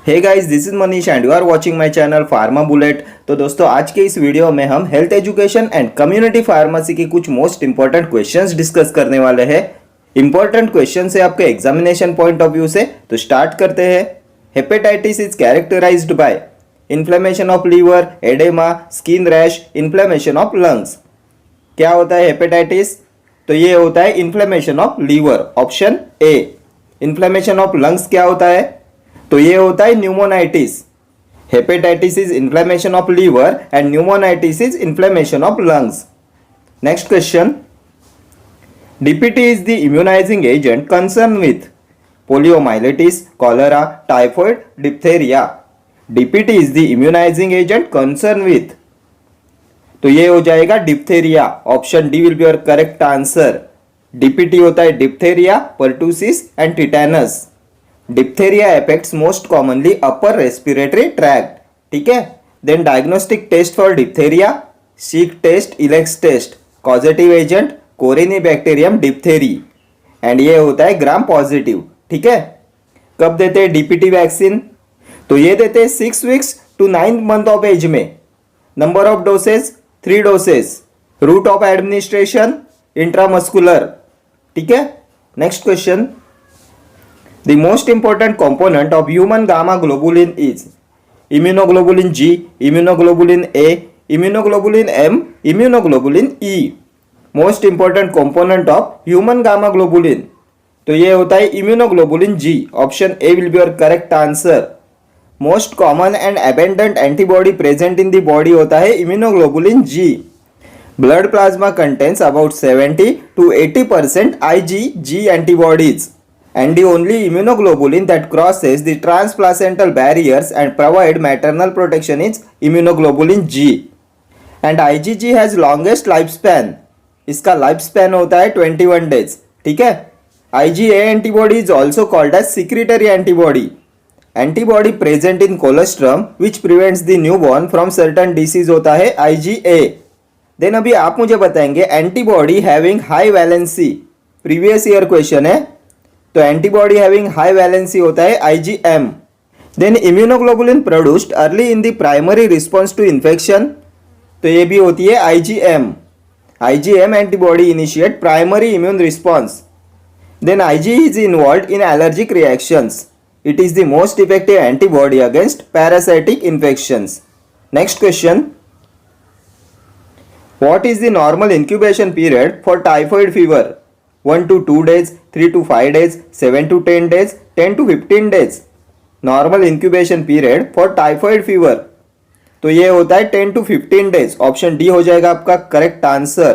Hey guys, this is Manish and you are watching my channel Pharma Bullet. तो दोस्तों, आज के इस वीडियो में हम health education and community pharmacy की कुछ मोस्ट इंपॉर्टेंट क्वेश्चंस डिस्कस करने वाले हैं। इंपॉर्टेंट क्वेश्चन है आपके एग्जामिनेशन पॉइंट ऑफ व्यू से। तो स्टार्ट करते हैं। Hepatitis is characterized by inflammation of liver, edema, skin rash, inflammation of lungs. क्या होता है हेपेटाइटिस? तो ये होता है inflammation of liver, option A. Inflammation of lungs क्या होता है? तो ये होता है pneumonitis. Hepatitis is inflammation of liver and pneumonitis is inflammation of lungs. Next question, DPT is the immunizing agent concern with poliomyelitis, cholera, typhoid, diphtheria. DPT is the immunizing agent concern with, तो ये हो जाएगा diphtheria, option D will be your correct answer. DPT होता है diphtheria, pertussis and tetanus. Diphtheria affects most commonly upper respiratory tract, ठीक है। Then diagnostic test for diphtheria, Schick test, Elek test, causative agent corynebacterium diphtheriae, and ये होता है gram positive, ठीक है। कब देते हैं डीपीटी वैक्सीन? तो ये देते हैं 6 weeks to 9 month of age में। Number of doses 3 doses. Route of administration intramuscular, ठीक है। Next question, the most important component of human gamma globulin is immunoglobulin G, immunoglobulin A, immunoglobulin M, immunoglobulin E. Most important component of human gamma globulin, तो ये होता है immunoglobulin G, option A will be your correct answer. Most common and abundant antibody present in the body होता है immunoglobulin G. Blood plasma contains about 70 to 80% IgG antibodies. And the only immunoglobulin that crosses the transplacental barriers and provide maternal protection is immunoglobulin G. And IgG has longest lifespan. इसका life span होता है 21 days, ठीक है। IgA antibody is also called as secretory antibody. Antibody present in colostrum which prevents the newborn from certain disease होता है IgA. Then अभी आप मुझे बताएंगे antibody having high valency, previous year question है, तो एंटीबॉडी हैविंग हाई वैलेंसी होता है IgM. Then immunoglobulin produced early in the primary response to infection, तो ये भी होती है IgM. IgM antibody initiate primary immune response. Then Ig is involve in allergic reactions. It is the most effective antibody against parasitic infections. Next question, what is the normal incubation period for typhoid fever? 1 to 2 days, 3 to 5 days, 7 to 10 days, 10 to 15 days. Normal incubation period for typhoid fever, तो ये होता है 10 to 15 days, option D हो जाएगा आपका correct answer.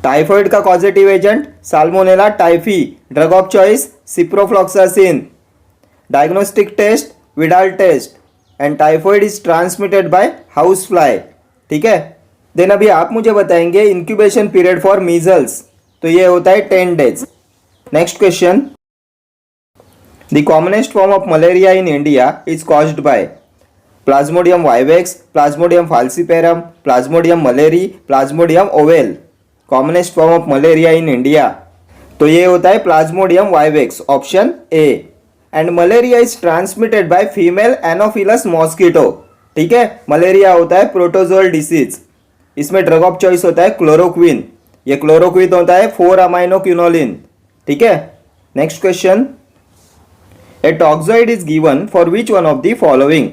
Typhoid का positive agent Salmonella typhi, drug of choice ciprofloxacin, diagnostic test Widal test, and typhoid is transmitted by house fly, ठीक है। देन अभी आप मुझे बताएंगे इंक्यूबेशन पीरियड फॉर मीजल्स, तो ये होता है 10 days. Next question, the commonest form of malaria in India is caused bye Plasmodium vivax, Plasmodium falciparum, Plasmodium malariae, Plasmodium oval. Commonest form of malaria in India, तो ये होता है Plasmodium vivax, option A. And malaria is transmitted by female Anopheles mosquito, ठीक है। Malaria होता है protozoal disease, इसमें drug of choice होता है क्लोरोक्विन, ये क्लोरोक्विन होता है 4-अमाइनोक्विनोलिन, ठीक है। Next question, a toxoid is given for which one of the following?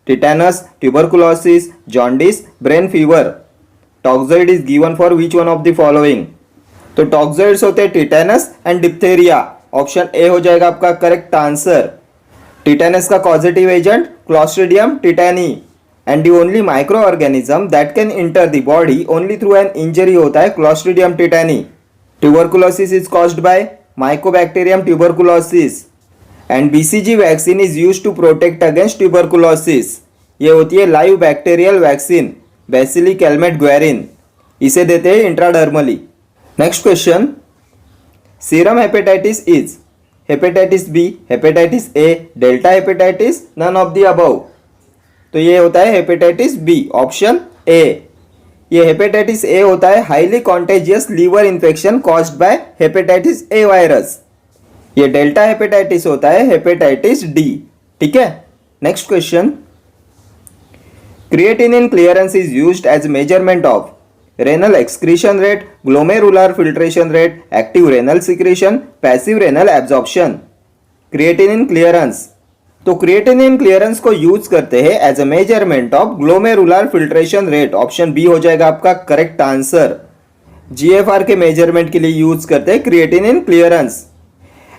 Tetanus, tuberculosis, jaundice, brain fever. Toxoid is given for which one of the following? तो toxoids होते हैं tetanus and diphtheria, option A हो जाएगा आपका correct answer. Tetanus का positive agent Clostridium tetani, and the only microorganism that can enter the body only through an injury होता है Clostridium tetani. Tuberculosis is caused by mycobacterium tuberculosis and BCG vaccine is used to protect against tuberculosis. ये होती है live bacterial vaccine, bacille Calmette Guerin, इसे देते हैं intradermally. Next question, serum hepatitis is hepatitis B, hepatitis A, delta hepatitis, none of the above. तो ये होता है हेपेटाइटिस बी, ऑप्शन ए. ये हेपेटाइटिस ए होता है highly contagious liver infection caused by hepatitis A virus. ये delta hepatitis होता है हेपेटाइटिस डी, ठीक है. Next question, creatinine clearance is used as measurement of renal excretion rate, glomerular filtration rate, active renal secretion, passive renal absorption. Creatinine clearance, तो creatinine clearance को use करते हैं as a measurement of glomerular filtration rate. Option B हो जाएगा आपका correct answer. GFR के measurement के लिए यूज करते हैं creatinine clearance.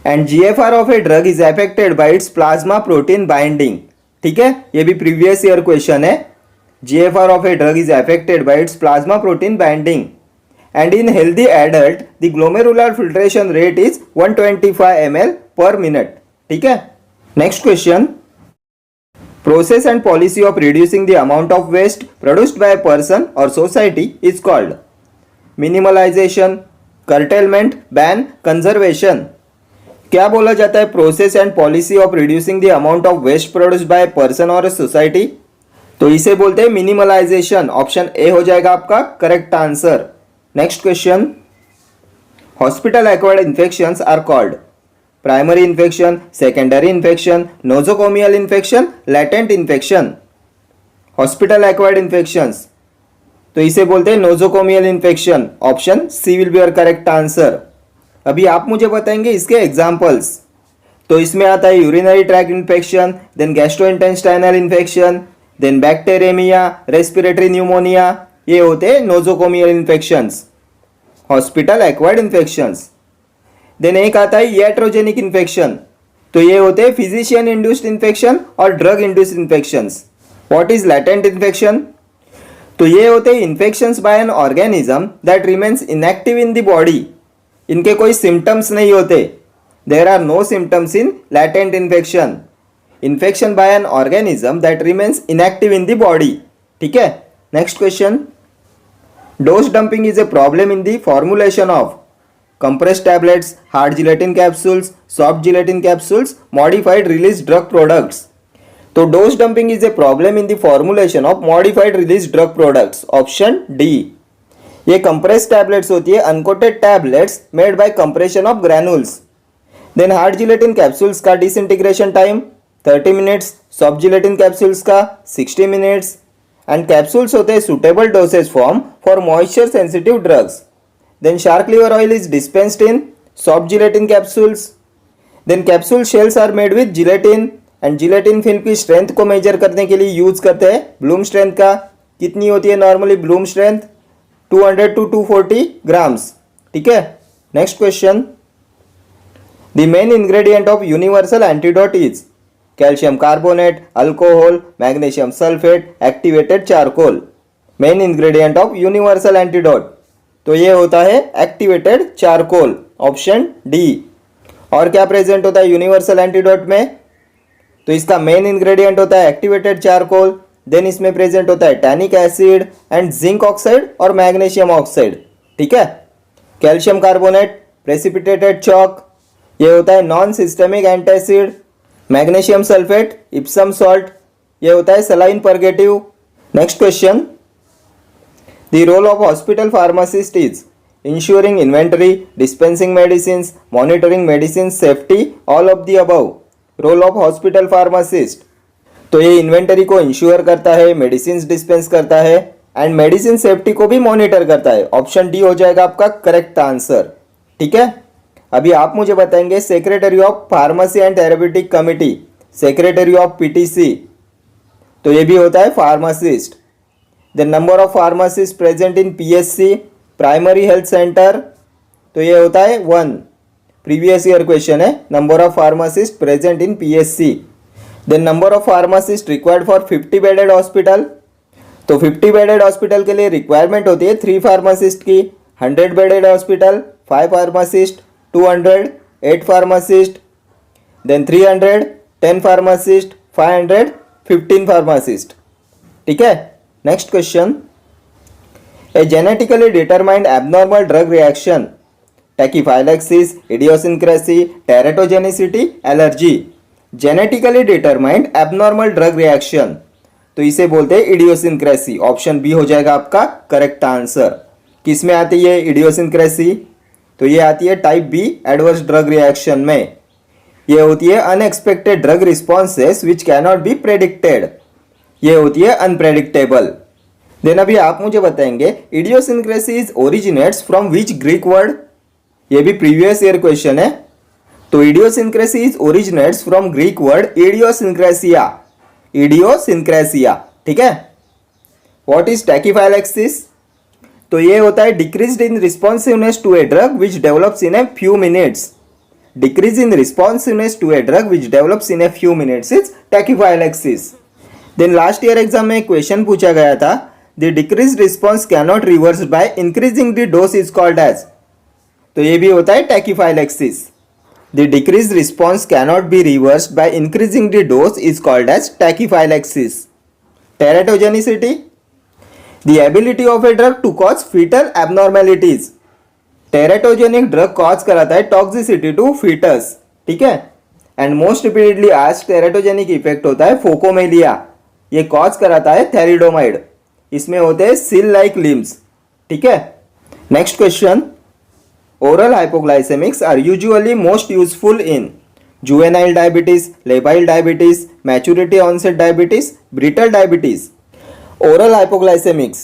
And GFR of a drug is affected by its plasma protein binding. ठीक है, ये भी प्रीवियस ईयर क्वेश्चन है। GFR of a drug is affected by its plasma protein binding, and in healthy adult the glomerular filtration rate is 125 ml per minute. ठीक है, next question, process and policy of reducing the amount of waste produced by a person or society is called minimalization, curtailment, ban, conservation. क्या बोला जाता है process and policy of reducing the amount of waste produced by person और society? तो इसे बोलते हैं मिनिमलाइजेशन। Option A हो जाएगा आपका correct answer. Next question, hospital acquired infections are called primary infection, secondary infection, nosocomial infection, latent infection. Hospital acquired infections, तो इसे बोलते हैं nosocomial infection. Option C will be your correct answer. अभी आप मुझे बताएंगे इसके एग्जाम्पल्स। तो इसमें आता है urinary tract infection, then gastrointestinal infection, then bacteraemia, respiratory pneumonia. ये होते हैं nosocomial infections, hospital acquired infections. Then एक आता है iatrogenic इन्फेक्शन, तो ये होते हैं फिजिशियन इंड्यूस्ड इन्फेक्शन और drug induced infections. What is latent infection? तो ये होते हैं infections by an organism that remains inactive in the body. इनके कोई सिम्टम्स नहीं होते, there are no symptoms in latent infection. Infection by an organism that remains inactive in the body. ठीक है, next question, dose dumping is a problem in the formulation of compressed tablets, hard gelatin capsules, soft gelatin capsules, modified release drug products. तो dose dumping is a problem in the formulation of modified release drug products. Option D. ये compressed tablets होती है, uncoated tablets made by compression of granules. Then hard gelatin capsules का disintegration time 30 minutes, soft gelatin capsules का 60 minutes. And capsules होते हैं suitable dosage form for moisture sensitive drugs. Then shark liver oil is dispensed in soft gelatin capsules. Then capsule shells are made with gelatin and gelatin film की strength को major करने के लिए use करते हैं Bloom strength का। कितनी होती है normally Bloom strength? 200 to 240 grams. ठीक है, next question, the main ingredient of universal antidote is calcium carbonate, alcohol, magnesium sulphate, activated charcoal. Main ingredient of universal antidote, तो ये होता है एक्टिवेटेड चारकोल। Option D. और क्या प्रेजेंट होता है यूनिवर्सल एंटीडोट में? तो इसका मेन इंग्रेडिएंट होता है एक्टिवेटेड चारकोल। देन इसमें प्रेजेंट होता है tannic acid and zinc oxide और मैग्नीशियम ऑक्साइड। ठीक है, कैल्शियम कार्बोनेट, प्रेसिपिटेटेड चॉक, ये होता है non systemic antacid. Magnesium sulphate, Epsom salt, ये होता है saline purgative. Next question, The role of hospital pharmacist is ensuring inventory, dispensing medicines, monitoring medicines safety, all of the above. Role of hospital pharmacist, तो ये inventory को ensure करता है, medicine dispense करता है एंड मेडिसिन सेफ्टी को भी monitor करता है। ऑप्शन डी हो जाएगा आपका करेक्ट आंसर। ठीक है, अभी आप मुझे बताएंगे secretary of pharmacy and therapeutic committee, secretary of PTC, तो ये भी होता है pharmacist. The number of pharmacist present in PSC, primary health centre, तो ये होता है 1। प्रीवियस ईयर क्वेश्चन है, number of pharmacist present in PSC. Then number of pharmacist required for 50 bedded hospital, तो 50 बेडेड हॉस्पिटल के लिए रिक्वायरमेंट होती है 3 फार्मासिस्ट की। 100 bedded hospital 5 pharmacist, 200 8 pharmacist, then 300 10 pharmacist, 500 15 pharmacist. ठीक है, next question, a genetically determined abnormal drug reaction, tachyphylaxis, idiosyncrasy, teratogenicity, allergy. Genetically determined abnormal drug reaction, तो इसे बोलते हैं इडियोसिंक्रेसी। ऑप्शन बी हो जाएगा आपका करेक्ट आंसर। किस में आती है इडियोसिंक्रेसी? तो ये आती है type B adverse drug reaction में। ये होती है unexpected drug responses which cannot be predicted, ये होती है अनप्रेडिक्टेबल। देन अभी आप मुझे बताएंगे idiosyncrasies originates from which Greek word, ये भी प्रीवियस ईयर क्वेश्चन है। तो idiosyncrasies originates from Greek word idiosyncrasia, idiosyncrasia, ठीक है। What is tachyphylaxis? तो ये होता है decrease in responsiveness to a drug which develops in a few minutes, decrease in responsiveness to a drug which develops in a few minutes is tachyphylaxis. Then last year exam में एक question पूछा गया था, the decrease response cannot reverse by increasing the dose is called as, तो ये भी होता है tachyphylaxis. The decrease response cannot be reversed by increasing the dose is called as tachyphylaxis. Teratogenicity, the ability of a drug to cause foetal abnormalities, teratogenic drug cause कराता है toxicity to foetus, ठीक है। And most repeatedly आज teratogenic effect होता है phocomelia, ये cause कराता है थैलिडोमाइड, इसमें होते हैं सिल लाइक लिम्स, ठीक है। Next question, oral hypoglycemics are usually most useful in juvenile diabetes, labile diabetes, maturity onset diabetes, brittle diabetes. Oral hypoglycemics,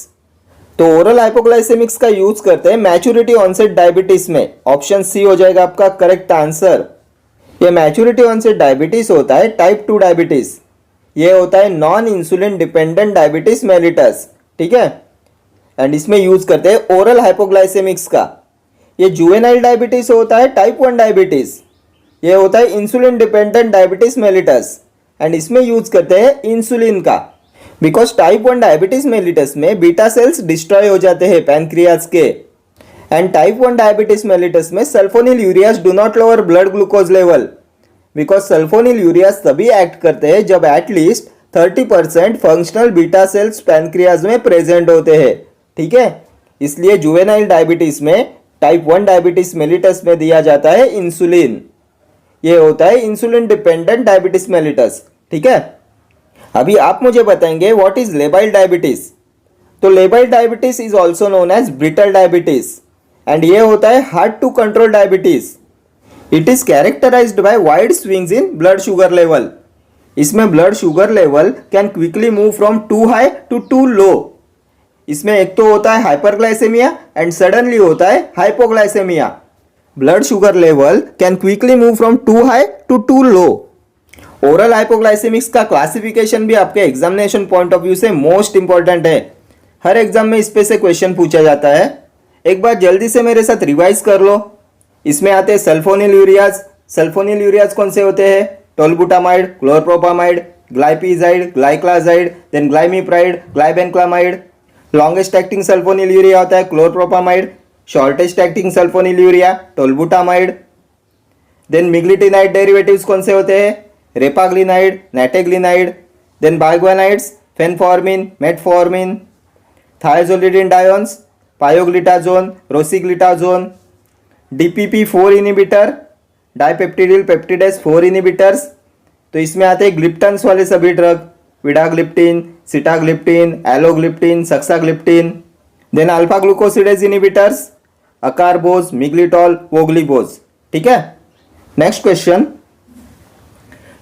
तो ओरल हाइपोग्लाइसेमिक्स का यूज करते हैं मैच्योरिटी ऑनसेट डायबिटीज में, ऑप्शन सी हो जाएगा आपका करेक्ट आंसर। ये मैच्योरिटी ऑनसेट डायबिटीज होता है टाइप 2 डायबिटीज, ये होता है non insulin dependent diabetes mellitus, ठीक है। एंड इसमें यूज करते हैं ओरल हाइपोग्लाइसेमिक्स का। ये जुवेनाइल डायबिटीज होता है टाइप 1 डायबिटीज, ये होता है insulin dependent diabetes mellitus, and इसमें यूज करते हैं इंसुलिन का, बिकॉज टाइप 1 डायबिटीज मेलिटस में बीटा सेल्स डिस्ट्रॉय हो जाते हैं पैनक्रियाज के, एंड टाइप 1 डायबिटीज मेलिटस में sulphonyl ureas do not lower blood glucose level, because sulphonyl ureas तभी एक्ट करते हैं जब at least 30% functional beta cells pancreas में प्रेजेंट होते हैं, ठीक है। इसलिए जुवेनाइल डायबिटीज में टाइप 1 डायबिटीज मेलिटस में दिया जाता है इंसुलिन, ये होता है इंसुलिन डिपेंडेंट डायबिटीज मेलिटस, ठीक है। अभी आप मुझे बताएंगे व्हाट इज लेबाइल डायबिटीज? तो labile diabetes is also known as brittle diabetes, and ये होता है hard to control diabetes. It is characterized by wide swings in blood sugar level, इसमें blood sugar level can quickly move from too high to too low. इसमें एक तो होता है hyperglycaemia and suddenly होता है hypoglycemia. Blood sugar level can quickly move from too high to too low. Oral hypoglycemics का classification भी आपके एग्जामिनेशन पॉइंट ऑफ व्यू से मोस्ट इंपॉर्टेंट है, हर एग्जाम में इस पे से क्वेश्चन पूछा जाता है। एक बार जल्दी से मेरे साथ रिवाइज कर लो। इसमें आते हैं सल्फोनिल यूरियाज, सल्फोनिल यूरियाज कौन से होते हैं? Tolbutamide, chlorpropamide, glipizide, gliclazide, then glimepiride, glibenclamide. Longest acting sulphonyl urea होता है chlorpropamide, shortest acting sulphonyl urea tolbutamide. Then meglitinide derivatives कौन से होते हैं? Repaglinide, nateglinide, then biguanides, phenformin, metformin. Thiazolidinediones, pioglitazone, rosiglitazone. DPP4 inhibitor, dipeptidyl peptidase 4 inhibitors. तो इसमें आते हैं ग्लिप्टन्स वाले सभी drug, vildagliptin, sitagliptin, alogliptin, saxagliptin. Then alpha glucosidase inhibitors, acarbose, miglitol, voglibose, ठीक है। Next question,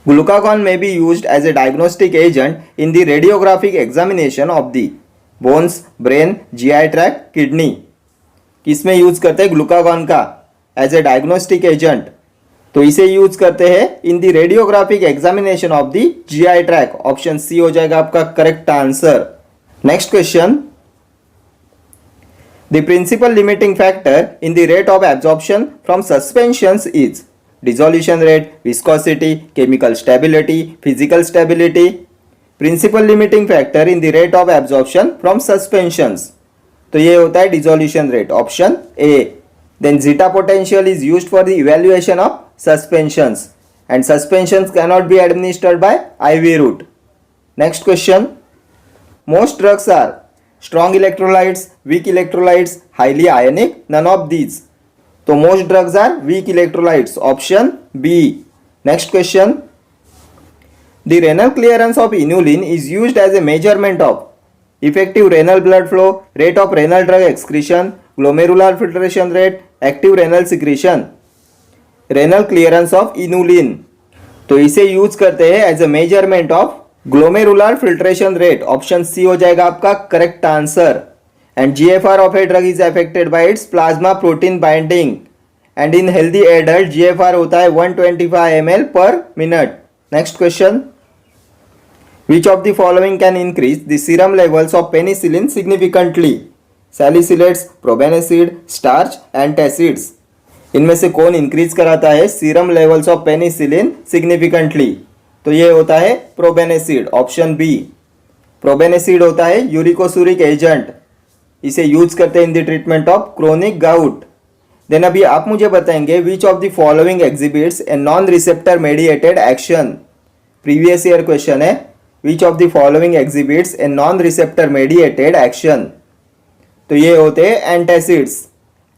glucagon may be used as a diagnostic agent in the radiographic examination of the bones, brain, GI tract, kidney। किसमें use करते हैं glucagon का as a diagnostic agent? तो इसे use करते हैं in the radiographic examination of the GI tract, option C हो जाएगा आपका correct answer. Next question, the principal limiting factor in the rate of absorption from suspensions is dissolution rate, viscosity, chemical stability, physical stability. Principal limiting factor in the rate of absorption from suspensions, तो ये होता है dissolution rate, option A. Then zeta potential is used for the evaluation of suspensions and suspensions cannot be administered by IV route. Next question, most drugs are strong electrolytes, weak electrolytes, highly ionic, none of these. तो most drugs are weak electrolytes, option B. Next question, the renal clearance of inulin is used as a measurement of effective renal blood flow, rate of renal drug excretion, glomerular filtration rate, active renal secretion। renal clearance of inulin, तो इसे use करते हैं as a measurement of glomerular filtration rate. Option C हो जाएगा आपका correct answer. And GFR of a drug is affected by its plasma protein binding and in healthy adult GFR होता है 125 ml पर minute. Next question, which of the following can increase the serum levels of penicillin significantly? Salicylates, probenecid, starch, antacids. इनमें से कौन increase कराता है serum levels of penicillin significantly? तो ये होता है प्रोबेनेसिड। Option B. प्रोबेनेसिड होता है यूरिकोसूरिक एजेंट। इसे यूज करते हैं in the treatment of chronic gout. Then अभी आप मुझे बताएंगे which of the following exhibits a non receptor mediated action? Previous year question है, which of the following exhibits a non receptor mediated action? तो ये होते हैं antacids.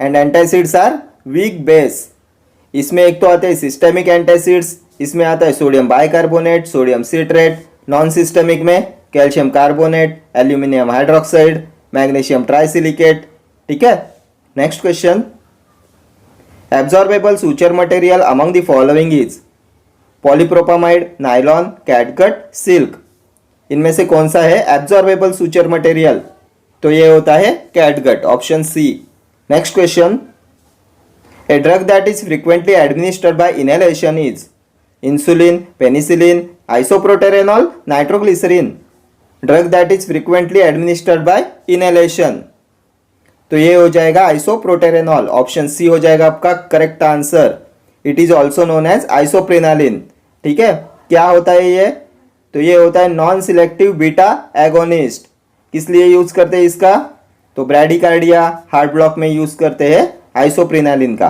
And antacids are weak base. इसमें एक तो आते हैं सिस्टेमिक एंटासिड्स, इसमें आता है sodium bicarbonate, sodium citrate. Non systemic में calcium carbonate, aluminium hydroxide, magnesium trisilicate. ठीक है। Next question, absorbable suture material among the following is? Polypropamide, nylon, catgut, silk. इनमें से कौन सा है एब्जॉर्बेबल सूचर मटेरियल? तो ये होता है catgut. Option C. Next question, a drug that is frequently administered by inhalation is? Insulin, penicillin, isoproterenol, nitroglycerin. Drug that is frequently administered by inhalation, तो ये हो जाएगा आइसोप्रोटेरेनॉल। ऑप्शन सी हो जाएगा आपका correct answer. It is also known as isoprenaline. ठीक है। क्या होता है ये? तो ये होता है नॉन सिलेक्टिव बीटा एगोनिस्ट। किस लिए यूज करते हैं इसका? तो ब्रैडिकार्डिया, हार्ट ब्लॉक में यूज करते हैं आइसोप्रेनालिन का।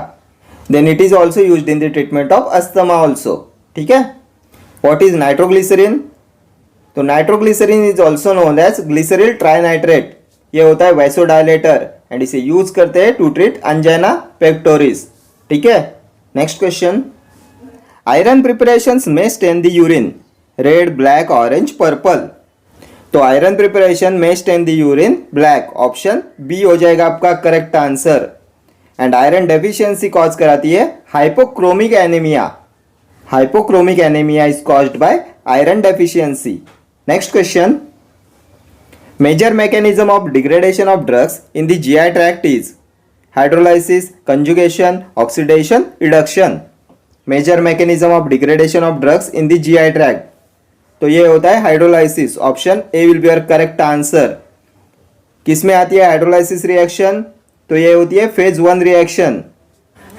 Then it is also used in the treatment of asthma also. ठीक है। What is nitroglycerin? तो nitroglycerin is also known as glyceryl trinitrate. ये होता है वैसोडायलेटर एंड इसे यूज करते हैं टू ट्रीट अंजाइना पेक्टोरिस। ठीक है। नेक्स्ट क्वेश्चन, आयरन प्रिपरेशंस में stain the urine? Red, black, orange, purple. तो आयरन प्रिपरेशन में stain the urine black. Option B हो जाएगा आपका correct answer. And iron deficiency cause कराती है hypochromic anaemia. Hypochromic anaemia is caused by iron deficiency. Next question, major mechanism of degradation of drugs in the GI tract is? Hydrolysis, conjugation, oxidation, reduction. Major mechanism of degradation of drugs in the GI tract, तो ये होता है hydrolysis. Option A will be your correct answer. किस में आती है hydrolysis reaction? तो ये होती है phase 1 reaction.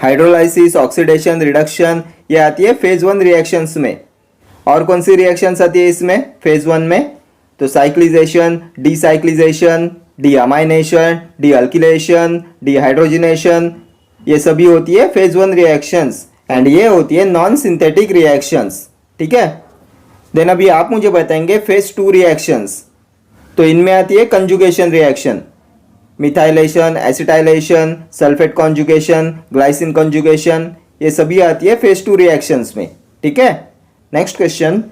Hydrolysis, oxidation, reduction ये आती है फेज 1 रिएक्शंस में। और कौन सी रिएक्शंस आती है इसमें फेज 1 में? तो साइक्लिजेशन, डीसाइक्लिजेशन, डीअमाइनेशन, डीअल्किलेशन, डीहाइड्रोजिनेशन ये सभी होती है फेज 1 रिएक्शंस एंड ये होती है नॉन सिंथेटिक रिएक्शंस। ठीक है। देन अभी आप मुझे बताएंगे फेज 2 रिएक्शंस। तो इनमें आती है conjugation reaction, methylation, acetylation, sulphate conjugation, glycine conjugation ये सभी आती है फेज 2 रिएक्शंस में। ठीक है। Next question,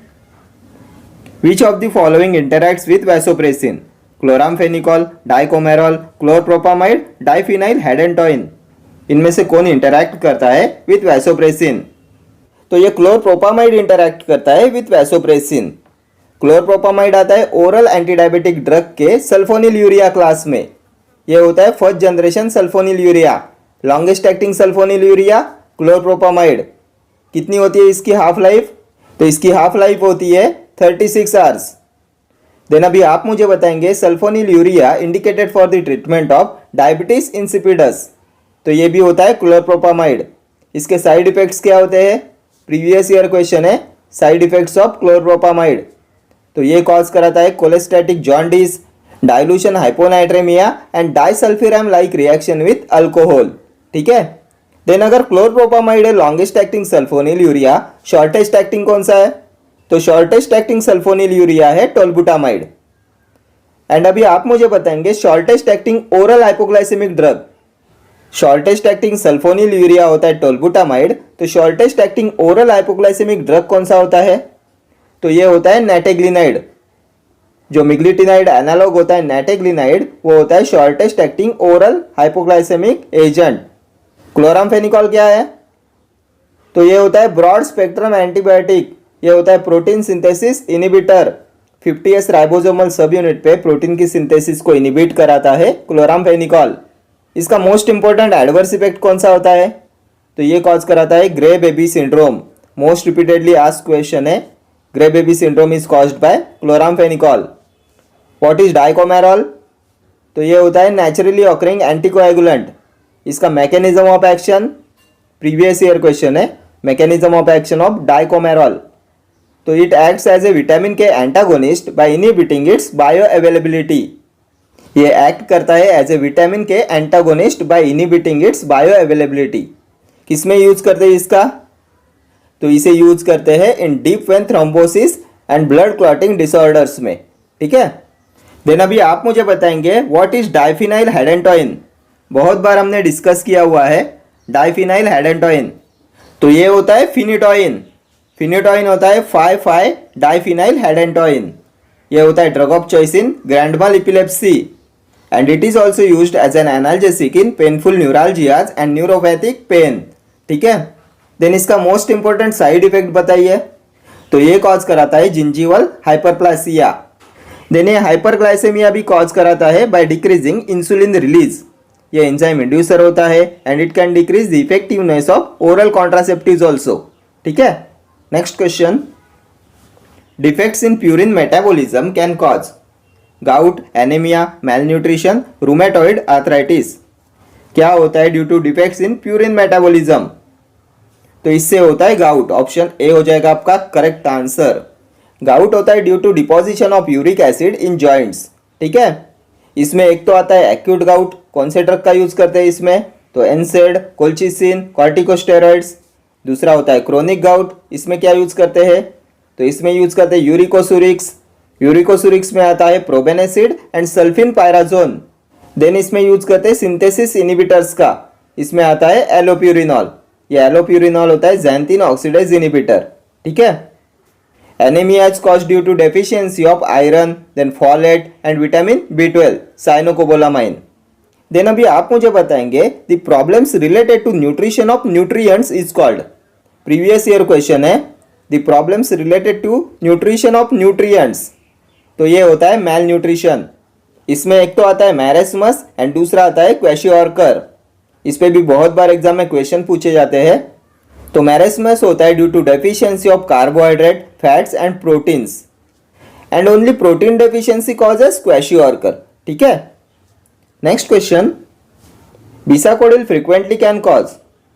Which of the following interacts with vasopressin? Chloramphenicol, dicomerol, chlorpropamide, diphenyl hedantoin। इनमें से कौन इंटरैक्ट करता है विथ वैसोप्रेसिन? तो ये क्लोरप्रोपामाइड इंटरैक्ट करता है विथ वैसोप्रेसिन। क्लोरप्रोपामाइड आता है ओरल एंटीडायबिटिक ड्रग के सल्फोनिल यूरिया क्लास में। ये होता है first generation sulphonyl urea. Longest acting sulphonyl urea chlorpropamide. कितनी होती है इसकी हाफ लाइफ? तो इसकी हाफ लाइफ होती है 36 आवर्स। देन अभी आप मुझे बताएंगे sulphonyl urea indicated for the treatment of diabetes insipidus, तो ये भी होता है क्लोरप्रोपामाइड। इसके साइड इफेक्ट्स क्या होते हैं? प्रीवियस ईयर क्वेश्चन है, साइड इफेक्ट्स ऑफ क्लोरप्रोपामाइड। तो ये कॉज कराता है cholestatic jaundice, dilution hyponatremia and disulfiram like reaction with alcohol. ठीक है। देन अगर क्लोरप्रोपामाइड है longest acting sulphonyl urea, shortest acting कौन सा है? तो शॉर्टेस्ट एक्टिंग सल्फोनिल यूरिया है टोल्बुटामाइड। एंड अभी आप मुझे बताएंगे shortest acting oral hypoglycaemic drug. Shortest acting sulphonyl urea होता है टोल्बुटामाइड, तो shortest acting oral hypoglycaemic drug कौन सा होता है? तो ये होता है नेटेग्लिनाइड। जो मिग्लिटिनाइड एनालॉग होता है नेटेग्लिनाइड, वो होता है shortest acting oral hypoglycaemic agent. Chloramphenicol क्या है? तो ये होता है ब्रॉड स्पेक्ट्रम एंटीबायोटिक ये होता है protein synthesis inhibitor. 50s ribosomal सब यूनिट पे प्रोटीन की सिंथेसिस को इनिबिट कराता है क्लोरामफेनिकॉल। इसका मोस्ट इंपॉर्टेंट एडवर्स इफेक्ट कौन सा होता है? तो ये कॉज कराता है grey baby syndrome. Most repeatedly asked question है, grey baby syndrome is caused by chloramphenicol. What is dicoumarol? तो ये होता है नेचुरली ऑकरिंग एंटीकोएगुलेंट। इसका mechanism of action, previous year question है, mechanism of action of dicoumarol. तो it acts as a vitamin K antagonist by inhibiting its bioavailability. ये act करता है as a vitamin K antagonist by inhibiting its bioavailability. किस में use करते हैं इसका? तो इसे यूज करते हैं इन deep vein thrombosis and blood clotting disorders में। ठीक है, देन अभी आप मुझे बताएंगे व्हाट इज डाइफिनाइल हेडेंटोइन। बहुत बार हमने डिस्कस किया हुआ है डाइफिनाइल हेडेंटोइन। तो ये होता है फिनिटोइन। फिनिटोइन होता है 5,5 डाइफिनाइल हेडेंटोइन। ये होता है drug of choice in grand mal epilepsy and it is also used as an analgesic in painful neuralgias and neuropathic pain. ठीक है, देन इसका मोस्ट इंपॉर्टेंट साइड इफेक्ट बताइए। तो ये कॉज कराता है जिंजीवल हाइपरप्लासिया। देन ये हाइपरग्लाइसेमिया भी कॉज कराता है बाय डिक्रीजिंग इंसुलिन रिलीज। ये एंजाइम इंड्यूसर होता है and it can decrease the effectiveness of oral contraceptives also. ठीक है, next question, defects in purine metabolism can cause gout, anemia, malnutrition, rheumatoid arthritis. क्या होता है due to defects in purine metabolism? तो इससे होता है गाउट। ऑप्शन ए हो जाएगा आपका करेक्ट आंसर। गाउट होता है due to deposition of uric acid in joints. ठीक है, इसमें एक तो आता है एक्यूट गाउट। कौन से ड्रग का यूज करते हैं इसमें? तो एनसेड, कोल्चिसिन, कॉर्टिकोस्टेरॉइड्स। दूसरा होता है क्रोनिक गाउट। इसमें क्या यूज करते हैं? तो इसमें यूज करते हैं यूरिकोसुरिक्स। यूरिकोसुरिक्स में आता है प्रोबेनेसिड एंड सल्फिनपायराजोन। देन इसमें यूज करते हैं सिंथेसिस इनिबिटर्स का। इसमें आता है एलोप्यूरिनॉल। ये एलोप्यूरिनॉल होता है ज़ैंथिन ऑक्सीडेज इनिबिटर। ठीक है, anemia is caused due to deficiency of iron, then folate and vitamin B12, cyanocobalamin. Then अभी आप मुझे बताएंगे the problems related to nutrition of nutrients is called. Previous year question है, the problems related to nutrition of nutrients. तो ये होता है मैल nutrition. इसमें एक तो आता है मैरेस्मस एंड दूसरा आता है क्वेशियोर्कर। इस पे भी बहुत बार एग्जाम में क्वेश्चन पूछे जाते हैं। तो मैरेस्मस होता है due to deficiency of carbohydrate, fats and proteins and only protein deficiency causes kwashiorkor. ठीक है, next question, bisacodyl frequently can cause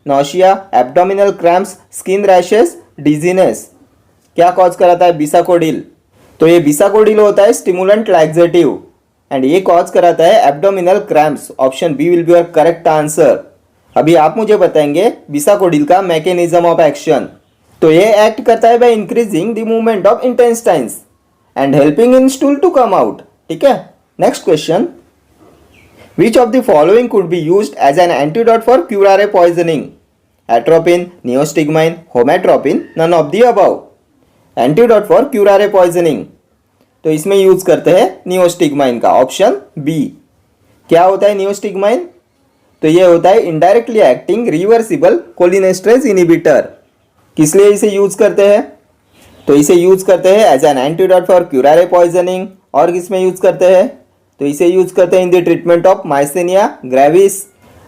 nausea, abdominal cramps, skin rashes, dizziness. क्या कॉज कराता है बिसाकोडिल? तो ये बिसाकोडिल होता है स्टिमुलेंट लैक्सेटिव एंड ये कॉज कराता है abdominal cramps. Option B will be your correct answer. अभी आप मुझे बताएंगे बिसाकोडिल का मैकेनिज्म ऑफ एक्शन। तो ये एक्ट करता है by increasing the movement of intestines and helping in stool to come out. ठीक है, next question, which of the following could be used as an antidote for curare poisoning? Atropine, neostigmine, homatropine, none of the above. Antidote for curare poisoning, तो इसमें use करते हैं neostigmine का। Option B. क्या होता है नियोस्टिग्माइन? तो ये होता है indirectly acting reversible cholinesterase inhibitor. किस लिए इसे यूज करते हैं? तो इसे यूज करते हैं as an antidote for curare poisoning. और किसमें यूज करते हैं? तो इसे यूज करते हैं in the treatment of myasthenia gravis.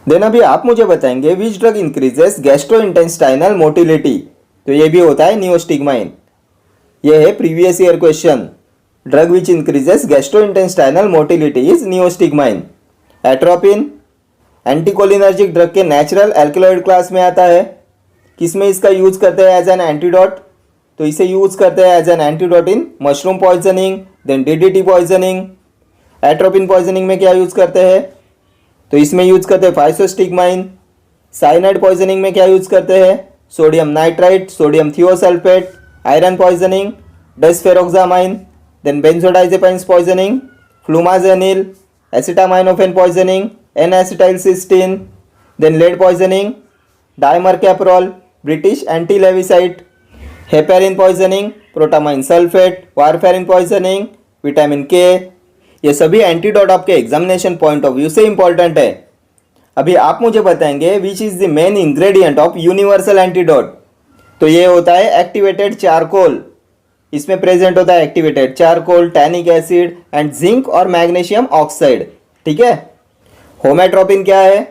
Then अभी आप मुझे बताएंगे which drug increases gastrointestinal motility? तो ये भी होता है नियोस्टिग्माइन। ये है previous year question. Drug which increases gastrointestinal motility is neostigmine. Atropine anticholinergic drug के नेचुरल एल्कलॉइड क्लास में आता है। किसमें इसका यूज करते हैं एज एन एंटीडोट? तो इसे यूज करते हैं as an antidote in mushroom poisoning, then DDT poisoning. Atropine poisoning में क्या यूज करते हैं? तो इसमें यूज करते हैं फाइसोस्टिग्माइन। साइनाइड पॉइजनिंग में क्या यूज करते हैं? Sodium nitrite, sodium thiosulfate. Iron poisoning desferrioxamine. Then benzodiazepines poisoning flumazenil. Acetaminophen poisoning N-acetylcysteine. Then lead poisoning dimercaprol, British anti-levisite. Heparin poisoning protamine sulfate. Warfarin poisoning vitamin K। ये सभी antidote आपके examination point of view से important है। अभी आप मुझे बताएंगे which is the main ingredient of universal antidote? तो ये होता है एक्टिवेटेड चारकोल। इसमें प्रेजेंट होता है activated charcoal, tannic acid and zinc और मैग्नीशियम ऑक्साइड। ठीक है। होमेट्रोपिन क्या है?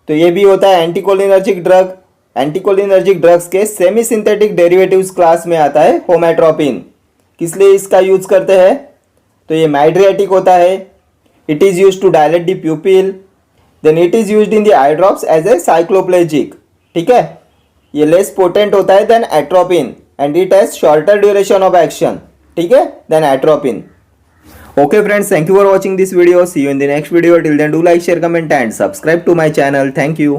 तो ये भी होता है एंटीकोलिनर्जिक ड्रग। एंटीकोलिनर्जिक ड्रग्स के सेमी सिंथेटिक डेरिवेटिव्स क्लास में आता है होमेट्रोपिन। किस लिए इसका यूज करते हैं? तो ये माइड्रियाटिक होता है। It is use to dilate the pupil, then it is used in the eye drops as a cycloplegic. ठीक है। ये लेस पोटेंट होता है then atropine and it has shorter duration of action. ठीक है, then atropine. Okay friends, thank you for watching this video. See you in the next video. Till then, do like, share, comment and subscribe to my channel. Thank you.